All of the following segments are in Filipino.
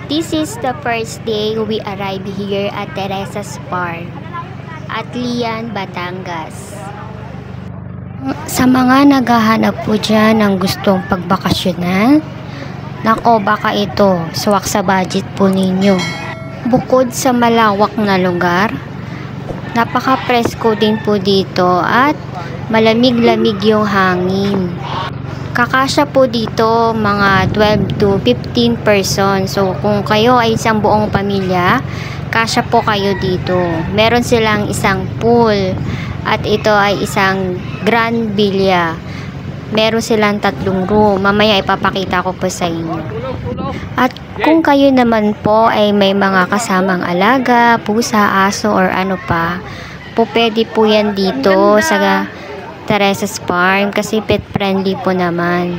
This is the first day we arrive here at Teresa's Park at Lian, Batangas. Sa mga naghahanap po dyan ng gustong pagbakasyonan, nako baka ito, swak sa budget po ninyo. Bukod sa malawak na lugar, napaka-presko din po dito at malamig-lamig yung hangin. Kakasya po dito mga 12 to 15 persons. So kung kayo ay isang buong pamilya, kasya po kayo dito. Meron silang isang pool at ito ay isang grand villa. Meron silang 3 room. Mamaya ipapakita ko po sa inyo. At kung kayo naman po ay may mga kasamang alaga, pusa, aso or ano pa, po pwede po yan dito sa Teresa's Farm kasi pet friendly po naman.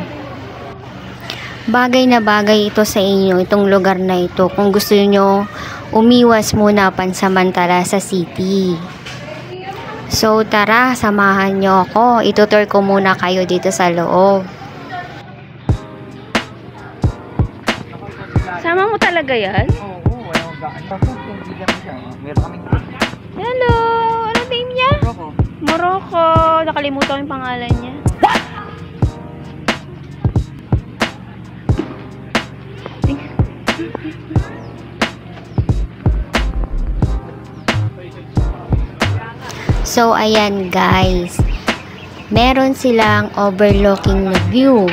Bagay na bagay ito sa inyo, itong lugar na ito, kung gusto nyo umiwas muna pansamantala sa city. So tara, samahan nyo ako. Itutur ko muna kayo dito sa loob. Sama mo talaga yan? Oo, meron kaming Hello! Ano name niya? Morocco. Nakalimutan ko yung pangalan niya. So ayan guys, meron silang overlooking na view.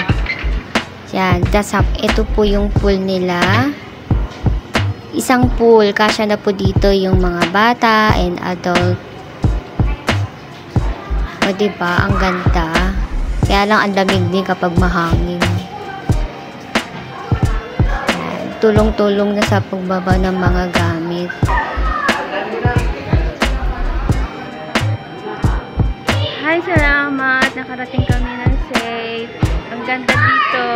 Yan, ito po yung pool nila. Isang pool, kasya na po dito yung mga bata and adult. O diba, ang ganda. Kaya lang ang lamig din kapag mahangin. Tulong-tulong na sa pagbaba ng mga gamit. Hi, salamat. Nakarating kami ng safe. Ang ganda dito.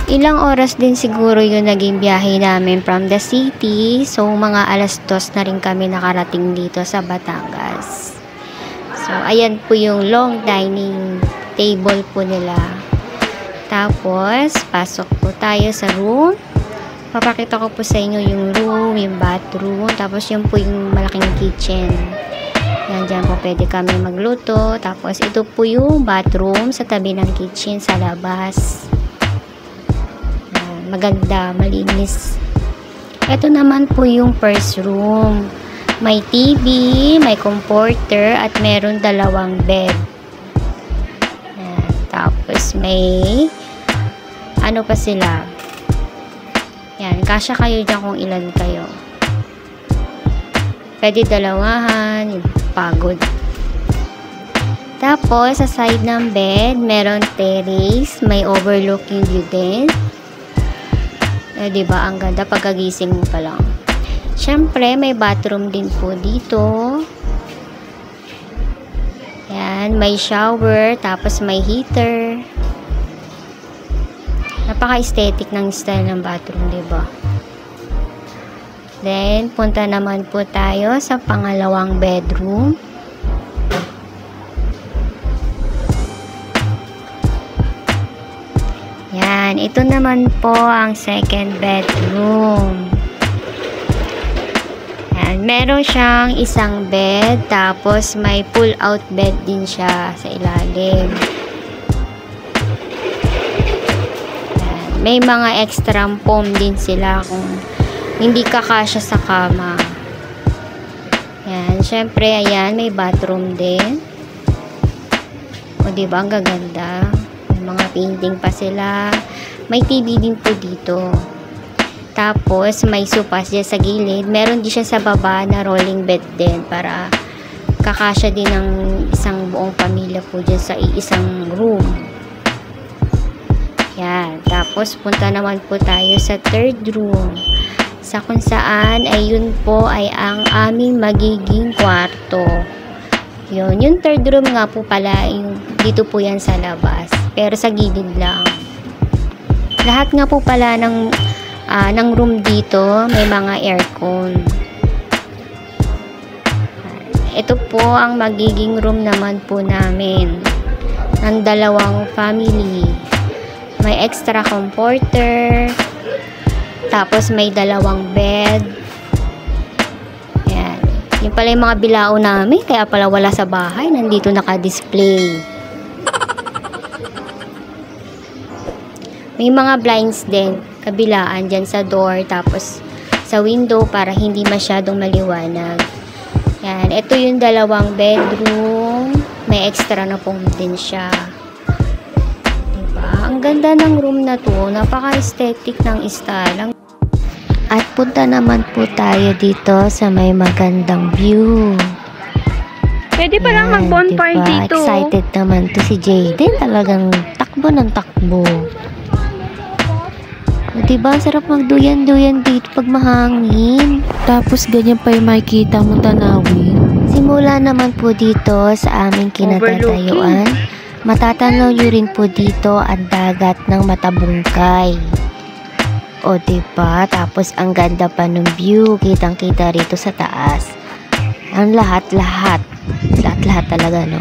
Ilang oras din siguro yung naging biyahe namin from the city. So, mga 2:00 na rin kami nakarating dito sa Batangas. So, ayan po yung long dining table po nila. Tapos, pasok po tayo sa room. Papakita ko po sa inyo yung room, yung bathroom. Tapos, yun po yung malaking kitchen. Yan, dyan po pwede kami magluto. Tapos, ito po yung bathroom sa tabi ng kitchen sa labas. Maganda, malinis. Ito naman po yung first room. May TV, may comforter, at meron 2 bed. Tapos may ano pa sila. Yan, kasya kayo dyan kung ilan kayo. Pwede dalawahan, pagod. Tapos, sa side ng bed, meron terrace, may overlooking view din. Diba, ang ganda pagkagising mo pa lang. Syempre, may bathroom din po dito. Yan, may shower, tapos may heater. Napaka-aesthetic ng style ng bathroom, diba? Then, punta naman po tayo sa pangalawang bedroom. Yan, ito naman po ang second bedroom. Yan, meron siyang isang bed, tapos may pull-out bed din siya sa ilalim. Yan, may mga extra foam din sila kung hindi kakasya sa kama. Yan, syempre, ayan, may bathroom din. O, diba, ang gaganda. Mga painting pa sila. May TV din po dito. Tapos, may sopas dyan sa gilid. Meron din siya sa baba na rolling bed din para kakasya din ng isang buong pamilya po dyan sa isang room. Yan. Tapos, punta naman po tayo sa third room. Sa kung saan, ay yun po ay ang aming magiging kwarto. Yun. Yung third room nga po pala, yung, dito po yan sa labas. Pero sa gilid lang. Lahat nga po pala ng room dito, may mga aircon. Ito po ang magiging room naman po namin ng 2 family. May extra comforter. Tapos may dalawang bed. Ayan. Yung pala yung mga bilao namin. Kaya pala wala sa bahay. Nandito naka-display. May mga blinds din. Kabilaan dyan sa door. Tapos sa window para hindi masyadong maliwanag. Ayan. Ito yung dalawang bedroom. May extra na pong din siya. Ang ganda ng room na to, napaka-aesthetic ng style. At punta naman po tayo dito sa may magandang view. Pwede pa lang mag-bonfire diba? dito. Excited naman to si Jayden. Talagang takbo ng takbo. Diba, sarap magduyan-duyan dito pag mahangin. Tapos ganyan pa yung makikita mo tanawin. Simula naman po dito sa aming kinatatayuan. Matatanaw nyo rin po dito ang dagat ng Matabungkay. O diba? Tapos ang ganda pa ng view. Kitang-kita rito sa taas. Ang lahat-lahat. Lahat-lahat talaga, no?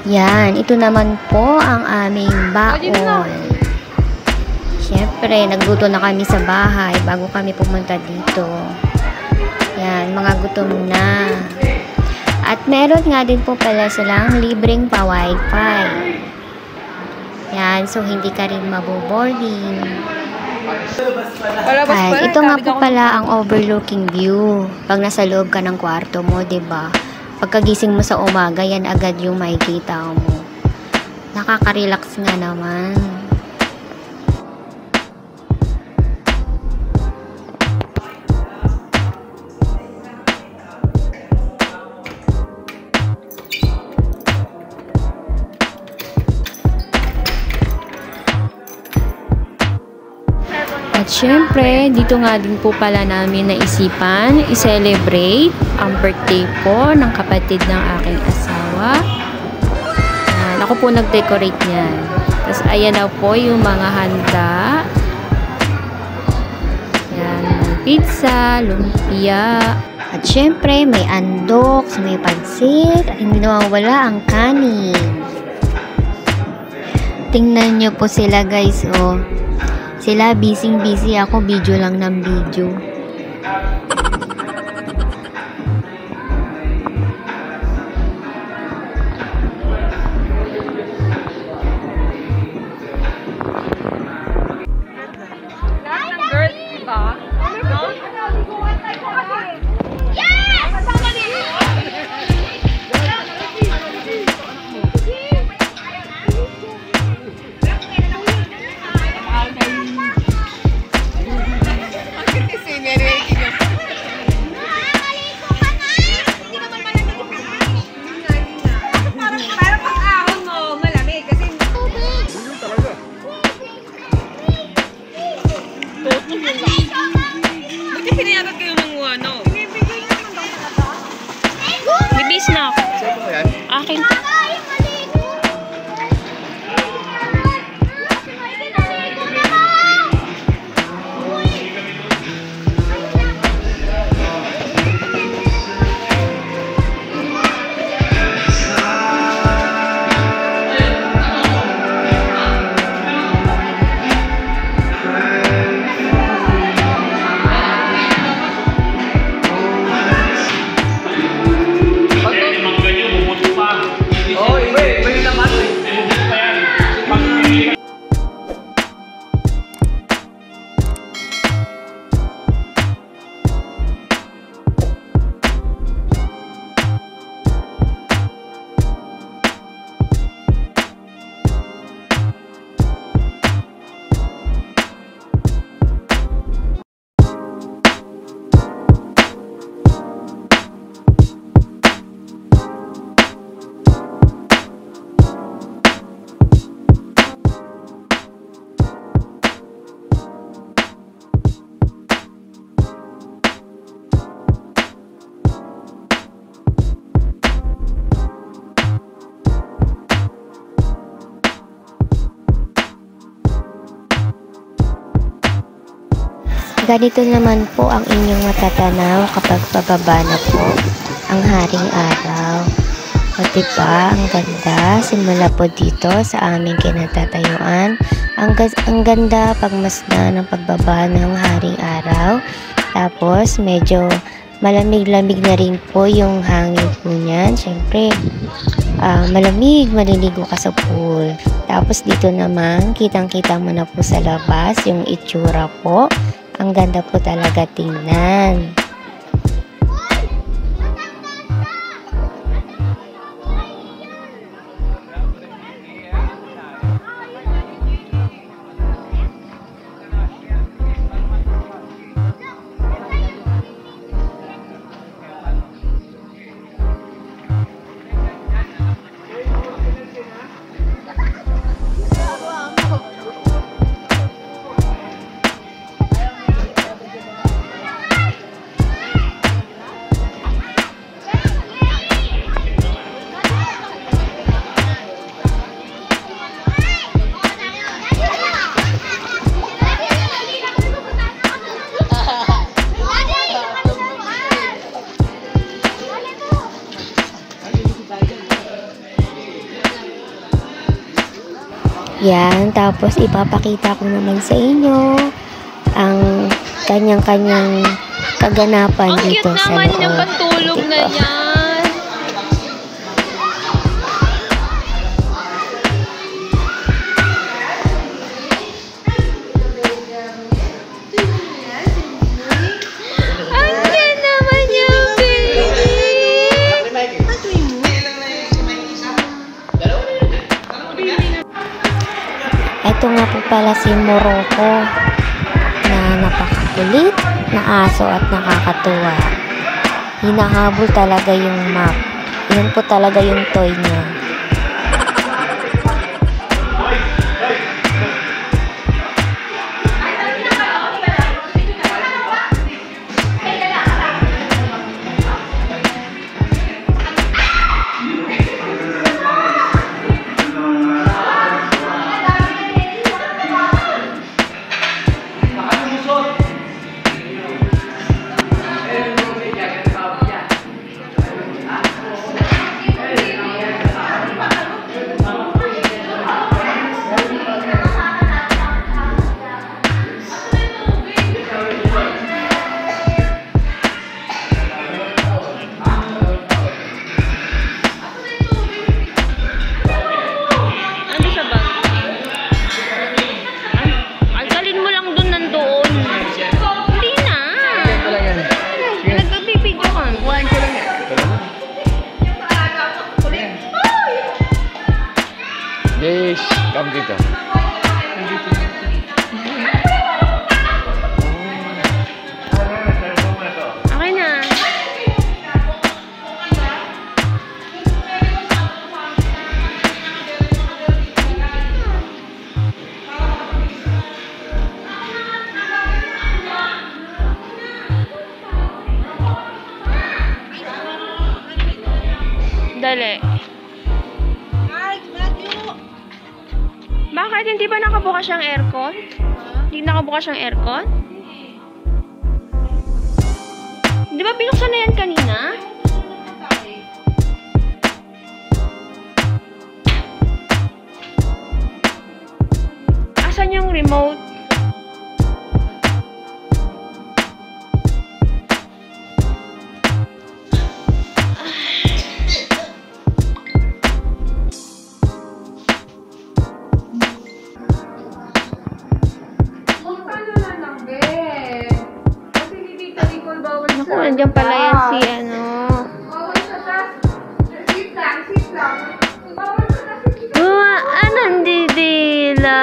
Yan, ito naman po ang aming baon. Siyempre, nagluto na kami sa bahay bago kami pumunta dito. Yan, mga gutom na. At meron nga din po pala silang libreng pa-wifi. Yan, so hindi ka rin maboboarding. At ito nga po pala ang overlooking view. Pag nasa loob ka ng kwarto mo, 'di ba? Pagkagising mo sa umaga, yan agad yung makikita mo. Nakaka-relax nga naman. At syempre, dito nga din po pala namin naisipan i-celebrate ang birthday po ng kapatid ng aking asawa. Ako po nag-decorate niyan. Tapos ayan na po yung mga handa. Yan, pizza, lumpia. At syempre, may andoks, may pansit, at hindi nawawala ang kanin. Tingnan nyo po sila guys, oh. Sila busy-busy, ako video lang ng video. Bibis na ako. Akin. Ganito naman po ang inyong matatanaw kapag pababa na po ang haring araw. O diba, ang ganda. Simula po dito sa aming kinatatayuan. Ang ganda pagmasdan ng pagbaba ng haring araw. Tapos medyo malamig-lamig na rin po yung hangin po niyan. Siyempre, malamig, maliligo ka sa pool. Tapos dito naman, kitang-kita mo na po sa labas yung itsura po. Ang ganda po talaga tingnan. Yan, tapos ipapakita ko naman sa inyo ang kanyang-kanyang kaganapan dito sa loob. Ang cute naman yung patulog na yan. Ang cute naman yung baby. Ito nga po pala si Morocco na napakakulit na aso at nakakatuwa. Hinahabol talaga yung map. Yan po talaga yung toy niya. Yes, come dito. Okay na. Dali. Bakit? Hindi ba nakabukas yung aircon? Hindi nakabukas yung aircon? Di ba binuksan na yan kanina? Asan yung remote? Naku, nandiyan pala yan si ano. Nandidila.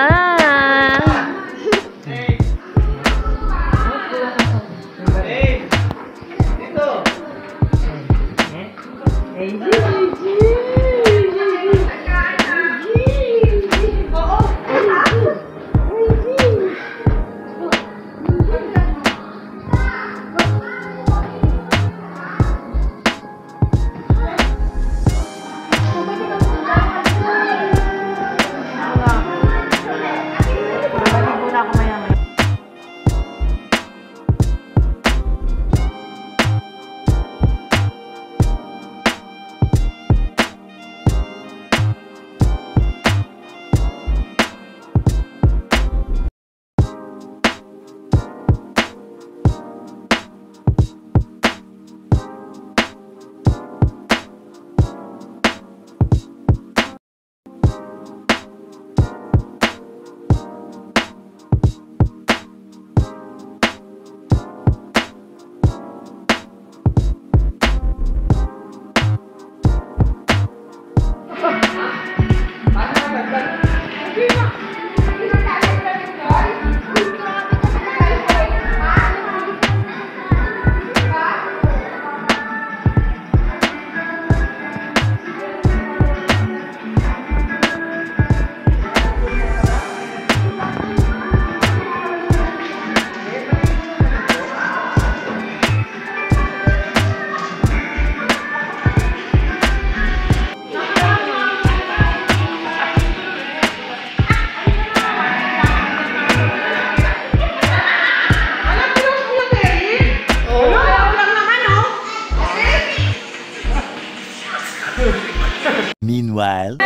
Meanwhile,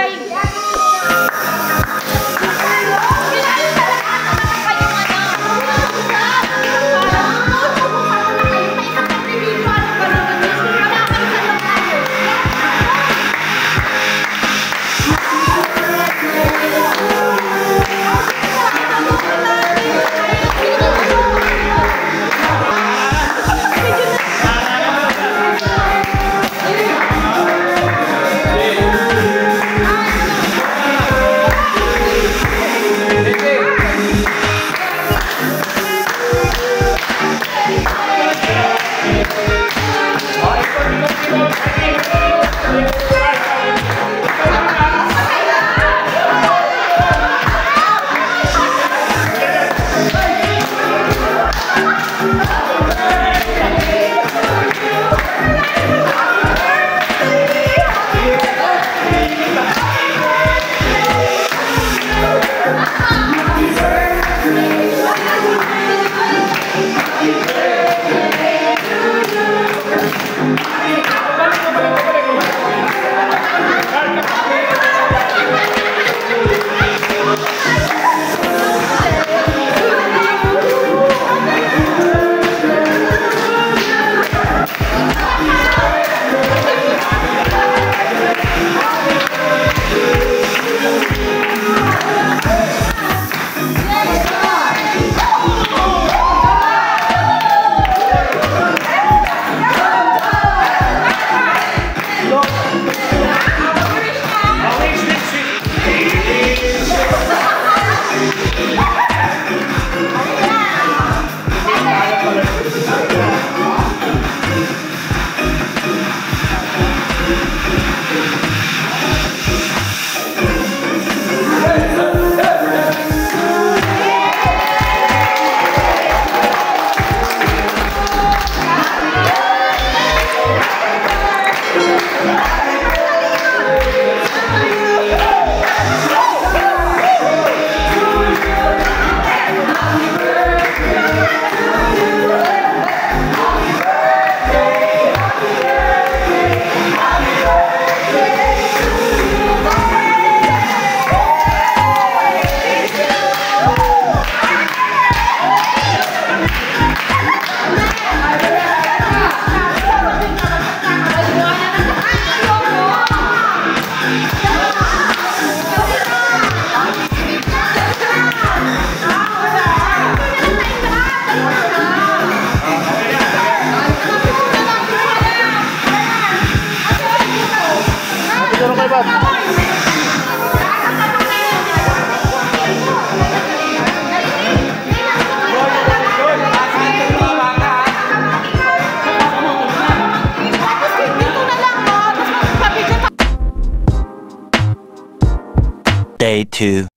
Day 2.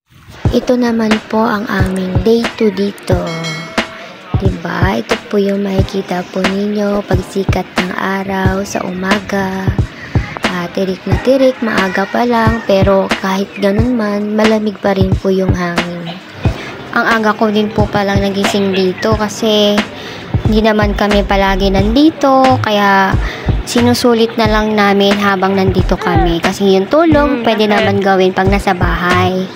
Ito naman po ang aming day 2 dito. Diba? Ito po yung makikita po ninyo pagsikat ng araw sa umaga. Tirik na tirik, maaga pa lang, pero kahit ganun man, malamig pa rin po yung hangin. Ang aga ko din po palang nagising dito kasi hindi naman kami palagi nandito, kaya sinusulit na lang namin habang nandito kami. Kasi yung tulong, pwede naman gawin pag nasa bahay.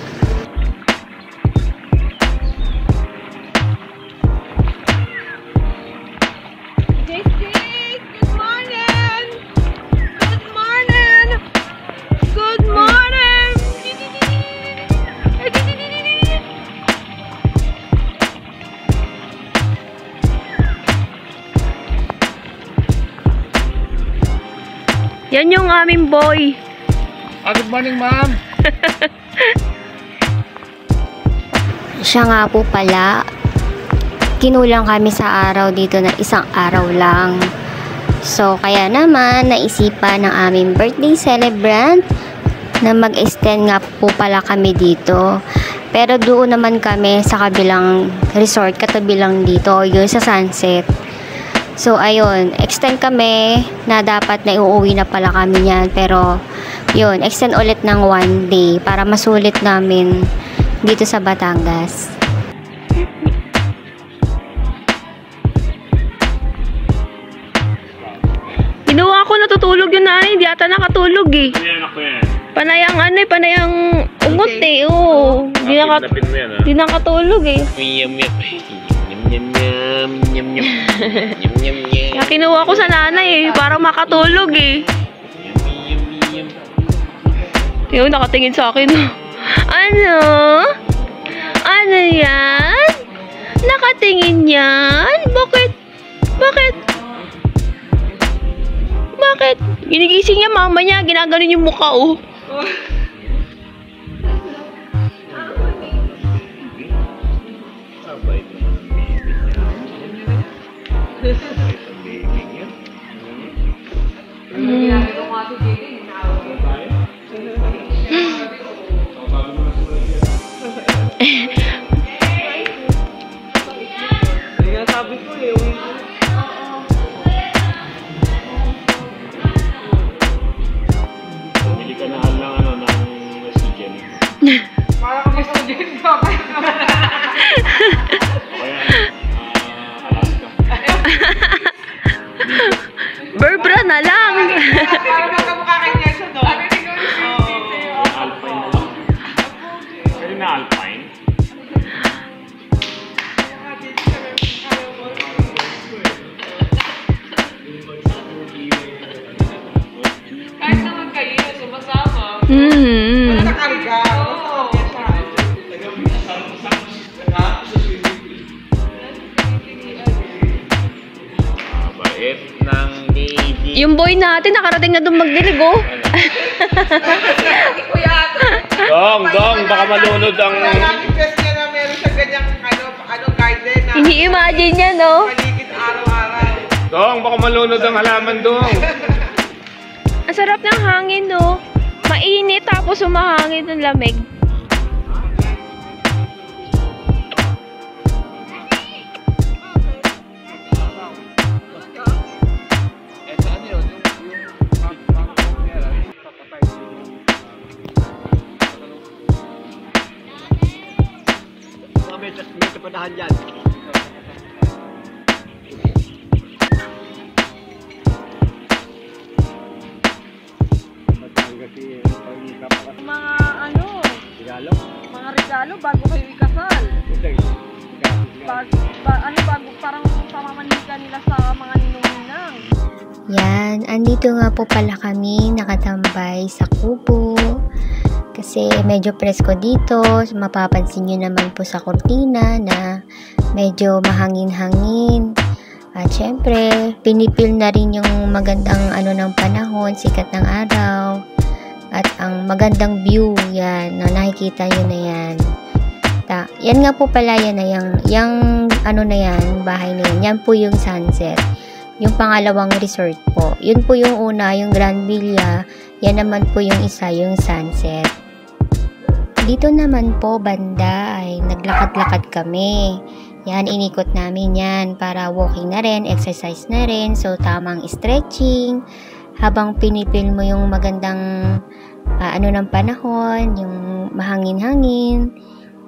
Yan yung aming boy. Good morning, ma'am. Siya nga po pala, kinulang kami sa araw dito na isang araw lang. So, kaya naman, naisipan ng aming birthday celebrant na mag-extend nga po pala kami dito. Pero doon naman kami sa kabilang resort, katabi lang dito, yun sa Sunset. So, ayun, extend kami na dapat na iuwi na pala kami yan. Pero, yun, extend ulit ng 1 day para masulit namin dito sa Batangas. Ginawa ko natutulog yun na, hindi ata nakatulog eh. Yan ako yan. Panayang ano eh, panayang ugot eh. Oo. Kidnapin mo yan, ha? Di nakatulog eh. Yum, yum. Yum, yum, yum. Yum, yum. Yum, yum, yum. Kaya kinuha ko sa nanay eh, para makatulog eh. Yum, yum, yum. Yung nakatingin sa akin. Ano? Ano yan? Nakatingin yan? Bakit? Bakit? Bakit? Ginigising niya mama niya, ginaganon yung mukha oh. Bili ka na lang ng oxygen. Para kami sa dyan ko. Kaya, Alaska. Berbra na lang. Para magkamukha kay Nelson, no? Alpine na lang. Pwede na Alpine. Kahit naman kayo, sumasama. Mm. Nakakariga. Bait ng baby. Yung boy natin, nakarating na doon magdilig oh. Dong, baka malunod ang... Nakakipes niya na meron siya ganyang garden na Ini-imagine niya no. paligid araw-araw. Dong, baka malunod ang halaman, Dong. Ang sarap ng hangin no. Mainit tapos humahangin ng lamig. May kapadahan dyan. Mga ano, mga regalo bago kayo ikasal. Bago parang pamamanika nila sa mga ninong-ninang. Yan, andito nga po pala kami nakatambay sa kubo. Kasi medyo presko dito. Mapapansin nyo naman po sa kurtina na medyo mahangin-hangin. At syempre, pinipil na rin yung magandang ng panahon, sikat ng araw. At ang magandang view, yan, na nakikita nyo na yan. Yan nga po pala, yan na yung na yan, bahay na yan. Yan po yung sunset. Yung pangalawang resort po. Yun po yung una, yung Grand Villa. Yan naman po yung isa, yung sunset. Dito naman po, banda, ay naglakad-lakad kami. Yan, inikot namin yan para walking na rin, exercise na rin. So, tamang stretching. Habang pinipil mo yung magandang ng panahon, yung mahangin-hangin.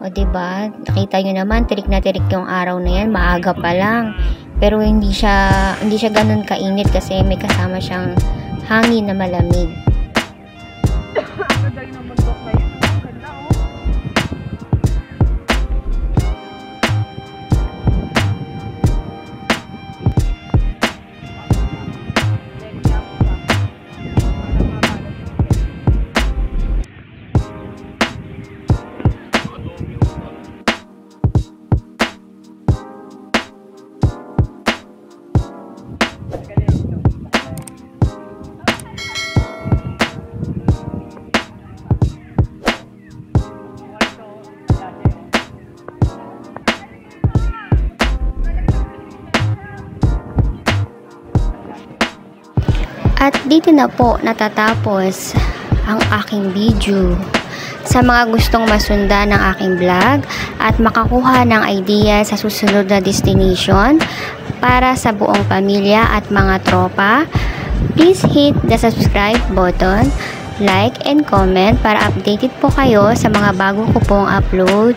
O, diba? Nakita nyo naman, tirik na tirik yung araw na yan. Maaga pa lang. Pero hindi siya ganun kainit kasi may kasama siyang hangin na malamig. At dito na po natatapos ang aking video. Sa mga gustong masundan ng aking vlog at makakuha ng idea sa susunod na destination para sa buong pamilya at mga tropa, please hit the subscribe button, like and comment para updated po kayo sa mga bago ko pong upload.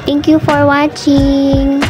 Thank you for watching!